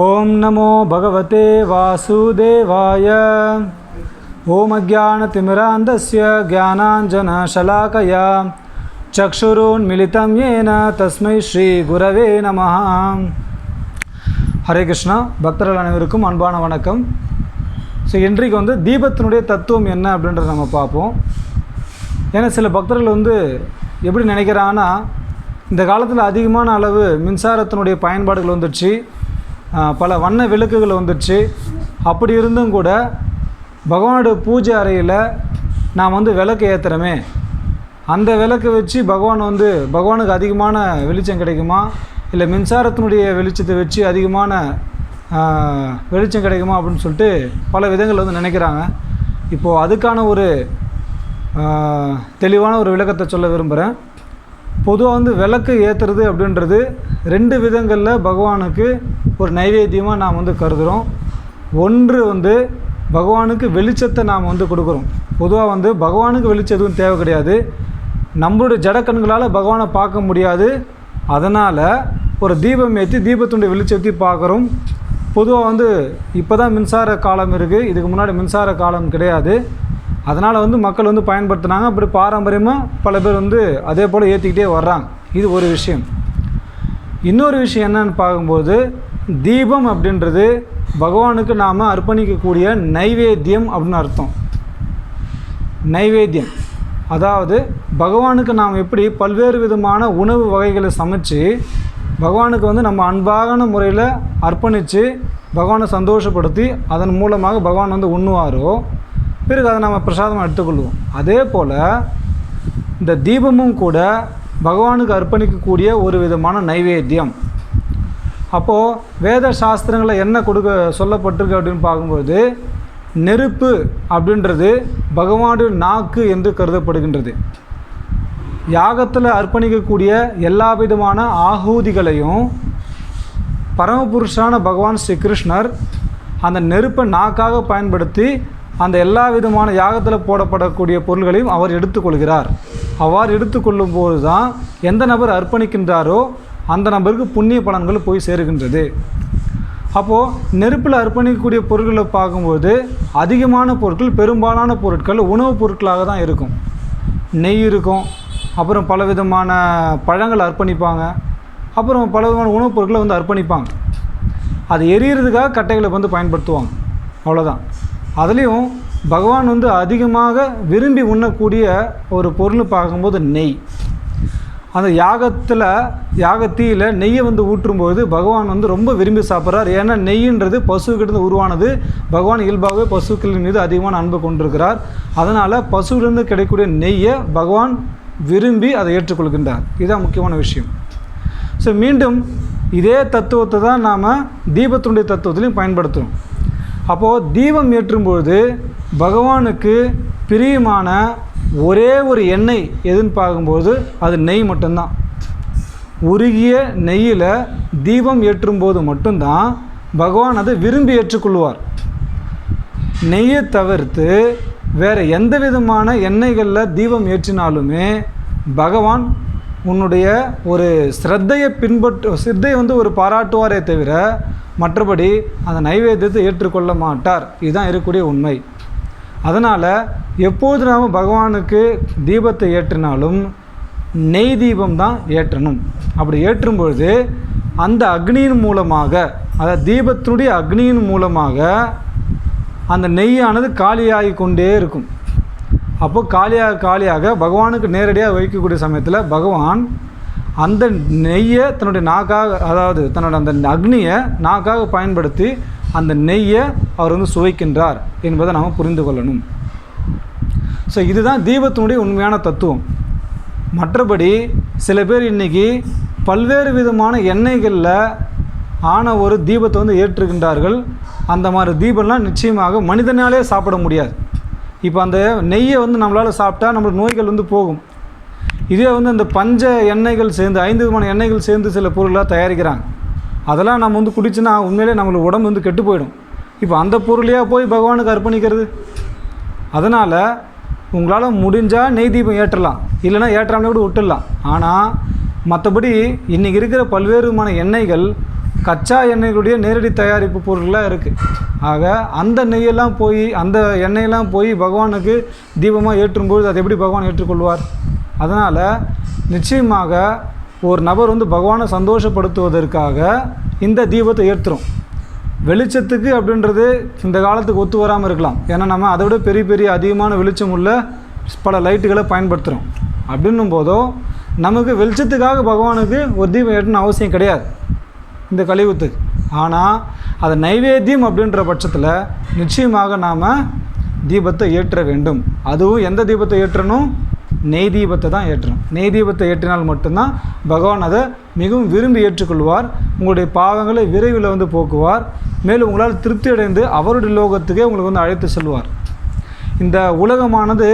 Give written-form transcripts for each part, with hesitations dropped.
ओम नमो भगवते वासुदेवाय। ओम अज्ञानतिमिरान्धस्य ज्ञानाञ्जनशलाकया चक्षुरुन्मिलितं येन तस्मै श्री गुरवे नमः। हरे कृष्णा பக்தர்கள் அனைவருக்கும் அன்பான வணக்கம். ஸோ இன்றைக்கு தீபத்தினுடைய தத்துவம் என்ன அப்படின்றத நம்ம பார்ப்போம். ஏன்னா சில பக்தர்கள் எப்படி நினைக்கிறாங்கன்னா, இந்த காலத்தில் அதிகமான அளவு மின்சாரத்தினுடைய பயன்பாடுகள் வந்துடுச்சு, பல வண்ண விளக்குகள் வந்துடுச்சு. அப்படி இருந்தும் கூட பகவானுடைய பூஜை அறையில் நாம் விளக்கு ஏற்றுறோமே, அந்த விளக்கு வச்சு பகவானுக்கு அதிகமான வெளிச்சம் கிடைக்குமா, இல்லை மின்சாரத்தினுடைய வெளிச்சத்தை வச்சு அதிகமான வெளிச்சம் கிடைக்குமா அப்படின்னு சொல்லிட்டு பல விதங்கள் நினைக்கிறாங்க. இப்போது அதுக்கான ஒரு தெளிவான ஒரு விளக்கத்தை சொல்ல விரும்புகிறேன். பொதுவாக விளக்கு ஏற்றுறது அப்படின்றது ரெண்டு விதங்களில் பகவானுக்கு ஒரு நைவேத்தியமாக நாம் கருதுகிறோம். ஒன்று பகவானுக்கு வெளிச்சத்தை நாம் கொடுக்குறோம். பொதுவாக பகவானுக்கு வெளிச்சம் எதுவும் தேவை கிடையாது, நம்மளுடைய ஜடக்கண்களால் பகவானை பார்க்க முடியாது. அதனால் ஒரு தீபம் ஏற்றி தீபத்துடைய வெளிச்சத்தை பார்க்குறோம். பொதுவாக இப்போ தான் மின்சார காலம் இருக்குது, இதுக்கு முன்னாடி மின்சார காலம் கிடையாது. அதனால் மக்கள் பயன்படுத்தினாங்க. அப்படி பாரம்பரியமாக பல பேர் அதே போல் ஏற்றிக்கிட்டே வர்றாங்க. இது ஒரு விஷயம். இன்னொரு விஷயம் என்னன்னு பார்க்கும்போது, தீபம் அப்படின்றது பகவானுக்கு நாம் அர்ப்பணிக்கக்கூடிய நைவேத்தியம் அப்படின்னு அர்த்தம். நைவேத்தியம் அதாவது பகவானுக்கு நாம் எப்படி பல்வேறு விதமான உணவு வகைகளை சமைச்சு பகவானுக்கு நம்ம அன்பான முறையில் அர்ப்பணித்து பகவானை சந்தோஷப்படுத்தி அதன் மூலமாக பகவான் உண்ணுவாரோ, பிறகு அதை நம்ம பிரசாதமாக எடுத்துக்கொள்வோம். அதே போல் இந்த தீபமும் கூட பகவானுக்கு அர்ப்பணிக்கக்கூடிய ஒரு விதமான நைவேத்தியம். அப்போது வேத சாஸ்திரங்களில் என்ன சொல்லப்பட்டிருக்கு அப்படின்னு பார்க்கும்போது, நெருப்பு அப்படின்றது பகவானுடைய நாக்கு என்று கருதப்படுகின்றது. யாகத்தில் அர்ப்பணிக்கக்கூடிய எல்லா விதமான ஆகூதிகளையும் பரமபுருஷான பகவான் ஸ்ரீ கிருஷ்ணர் அந்த நெருப்பை நாக்காக பயன்படுத்தி அந்த எல்லா விதமான யாகத்தில் போடப்படக்கூடிய பொருள்களையும் அவர் எடுத்துக்கொள்கிறார். அவ்வாறு எடுத்துக்கொள்ளும் போது தான் எந்த நபர் அர்ப்பணிக்கின்றாரோ அந்த நபருக்கு புண்ணிய பலன்கள் போய் சேருகின்றது. அப்போது நெருப்பில் அர்ப்பணிக்கக்கூடிய பொருட்களை பார்க்கும்போது அதிகமான பொருட்கள், பெரும்பாலான பொருட்கள் உணவுப் பொருட்களாக தான் இருக்கும். நெய் இருக்கும், அப்புறம் பல விதமான பழங்கள் அர்ப்பணிப்பாங்க, அப்புறம் பல விதமான உணவுப் பொருட்களை அர்ப்பணிப்பாங்க. அது எரியிறதுக்காக கட்டைகளை பயன்படுத்துவாங்க, அவ்வளோதான். அதுலேயும் பகவான் அதிகமாக விரும்பி உண்ணக்கூடிய ஒரு பொருள் பார்க்கும்போது நெய். அந்த யாகத்தீயில் நெய்யை ஊற்றும்போது பகவான் ரொம்ப விரும்பி சாப்பிட்றார். ஏன்னா நெய்யின்றது பசுக்கிட்ட உருவானது. பகவான் இயல்பாகவே பசுக்களின் மீது அதிகமான அன்பு கொண்டிருக்கிறார். அதனால் பசுவிலிருந்து கிடைக்கக்கூடிய நெய்யை பகவான் விரும்பி அதை ஏற்றுக்கொள்கின்றார். இதுதான் முக்கியமான விஷயம். ஸோ மீண்டும் இதே தத்துவத்தை தான் நாம் தீபத்தினுடைய தத்துவத்திலையும் பயன்படுத்துகிறோம். அப்போது தீபம் ஏற்றும்பொழுது பகவானுக்கு பிரியமான ஒரே ஒரு எண்ணெய் எதுன்னு பார்க்கும்போது அது நெய் மட்டும்தான். உருகிய நெய்யில் தீபம் ஏற்றும்போது மட்டும்தான் பகவான் அதை விரும்பி ஏற்றுக்கொள்வார். நெய்யை தவிர்த்து வேறு எந்த விதமான எண்ணெய்களில் தீபம் ஏற்றினாலுமே பகவான் உன்னுடைய ஒரு சிரத்தையை ஒரு பாராட்டுவாரே தவிர மற்றபடி அந்த நைவேத்தியத்தை ஏற்றுக்கொள்ள மாட்டார். இதுதான் இருக்கக்கூடிய உண்மை. அதனால் எப்போது நாம் பகவானுக்கு தீபத்தை ஏற்றினாலும் நெய் தீபம் தான் ஏற்றணும். அப்படி ஏற்றும் பொழுது அந்த அக்னியின் மூலமாக, அதாவது தீபத்தினுடைய அக்னியின் மூலமாக அந்த நெய்யானது காலியாகி கொண்டே இருக்கும். அப்போ காலியாக பகவானுக்கு நேரடியாக வைக்கக்கூடிய சமயத்தில் பகவான் அந்த நெய்யை தன்னுடைய நாக்காக, அதாவது தன்னோட அந்த அக்னியை நாக்காக பயன்படுத்தி அந்த நெய்யை அவர் சுவைக்கின்றார் என்பதை நாம் புரிந்து கொள்ளணும். ஸோ இதுதான் தீபத்தினுடைய உண்மையான தத்துவம். மற்றபடி சில பேர் இன்றைக்கி பல்வேறு விதமான எண்ணெய்களில் ஆன ஒரு தீபத்தை ஏற்றுகின்றார்கள். அந்த மாதிரி தீபம்லாம் நிச்சயமாக மனிதனாலே சாப்பிட முடியாது. இப்போ அந்த நெய்யை நம்மளால் சாப்பிட்டா நம்மளுக்கு நோய்கள் போகும். இதே அந்த பஞ்ச எண்ணெய்கள் சேர்ந்து 5 விதமான எண்ணெய்கள் சேர்ந்து சில பொருளாக தயாரிக்கிறாங்க. அதெல்லாம் நம்ம குடிச்சுன்னா உண்மையிலே நம்மளுக்கு உடம்பு கெட்டு போயிடும். இப்போ அந்த பொருளையாக போய் பகவானுக்கு அர்ப்பணிக்கிறது. அதனால் உங்களால் முடிஞ்சால் நெய் தீபம் ஏற்றலாம், இல்லைனா ஏற்றாமலே கூட விட்டுடலாம். ஆனால் மற்றபடி இன்றைக்கி இருக்கிற பல்வேறு விதமான எண்ணெய்கள் கச்சா எண்ணெய்களுடைய நேரடி தயாரிப்பு பொருட்களாக இருக்குது. ஆக அந்த நெய்யெல்லாம் போய் அந்த எண்ணெயெல்லாம் போய் பகவானுக்கு தீபமாக ஏற்றும்போது அதை எப்படி பகவான் ஏற்றுக்கொள்வார்? அதனால் நிச்சயமாக ஒரு நபர் வந்து பகவானை சந்தோஷப்படுத்துவதற்காக இந்த தீபத்தை ஏற்றுறோம். வெளிச்சத்துக்கு அப்படின்றது இந்த காலத்துக்கு ஒத்து வராமல் இருக்கலாம். ஏன்னா நம்ம அதை விட பெரிய பெரிய அதிகமான வெளிச்சம் உள்ள பல லைட்டுகளை பயன்படுத்துகிறோம். அப்படின்னும் போதோ நமக்கு வெளிச்சத்துக்காக பகவானுக்கு ஒரு தீபம் ஏற்றணும் அவசியம் கிடையாது இந்த கலியுகத்துக்கு. ஆனால் அது நைவேத்தியம் அப்படின்ற பட்சத்தில் நிச்சயமாக நாம் தீபத்தை ஏற்ற வேண்டும். அதுவும் எந்த தீபத்தை ஏற்றணும்? நெய் தீபத்தை தான் ஏற்றணும். நெய் தீபத்தை ஏற்றினால் மட்டும்தான் பகவான் அதை மிகவும் விரும்பி ஏற்றுக்கொள்வார். உங்களுடைய பாவங்களை விரைவில் வந்து போக்குவார். மேலும் உங்களால் திருப்தி அடைந்து அவருடைய லோகத்துக்கே உங்களுக்கு வந்து அழைத்து செல்வார். இந்த உலகமானது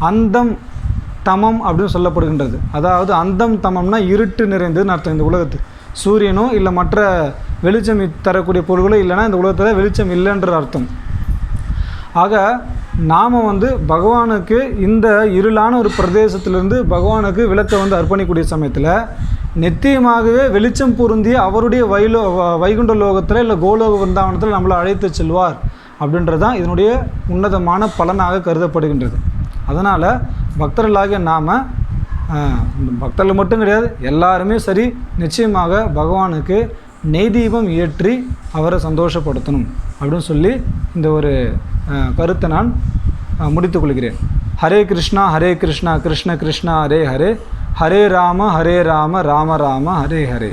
அந்தம் தமம் அப்படின்னு சொல்லப்படுகின்றது. அதாவது அந்தம் தமம்னா இருட்டு நிறைந்ததுன்னு அர்த்தம். இந்த உலகத்துக்கு சூரியனோ இல்லை மற்ற வெளிச்சம் தரக்கூடிய பொருள்களோ இல்லைன்னா இந்த உலகத்தில் வெளிச்சம் இல்லைன்ற அர்த்தம். ஆக நாம் வந்து பகவானுக்கு இந்த இருளான ஒரு பிரதேசத்திலிருந்து பகவானுக்கு விளக்கை வந்து அர்ப்பணிக்கூடிய சமயத்தில் நித்தியமாகவே வெளிச்சம் பொருந்திய அவருடைய வைகுண்ட லோகத்தில் இல்லை கோலோக விருந்தாவனத்தில் நம்மளை அழைத்து செல்வார் அப்படின்றது தான் இதனுடைய உன்னதமான பலனாக கருதப்படுகின்றது. அதனால் பக்தர்களாகிய நாம், பக்தர்கள் மட்டும் கிடையாது, எல்லாருமே சரி, நிச்சயமாக பகவானுக்கு நெய் தீபம் ஏற்றி அவரை சந்தோஷப்படுத்தணும் அப்படின்னு சொல்லி இந்த ஒரு கருத்தை நான் முடித்துக்கொள்கிறேன். ஹரே கிருஷ்ணா கிருஷ்ண கிருஷ்ணா ஹரே ஹரே, ஹரே ராம ராம ராம ஹரே ஹரே.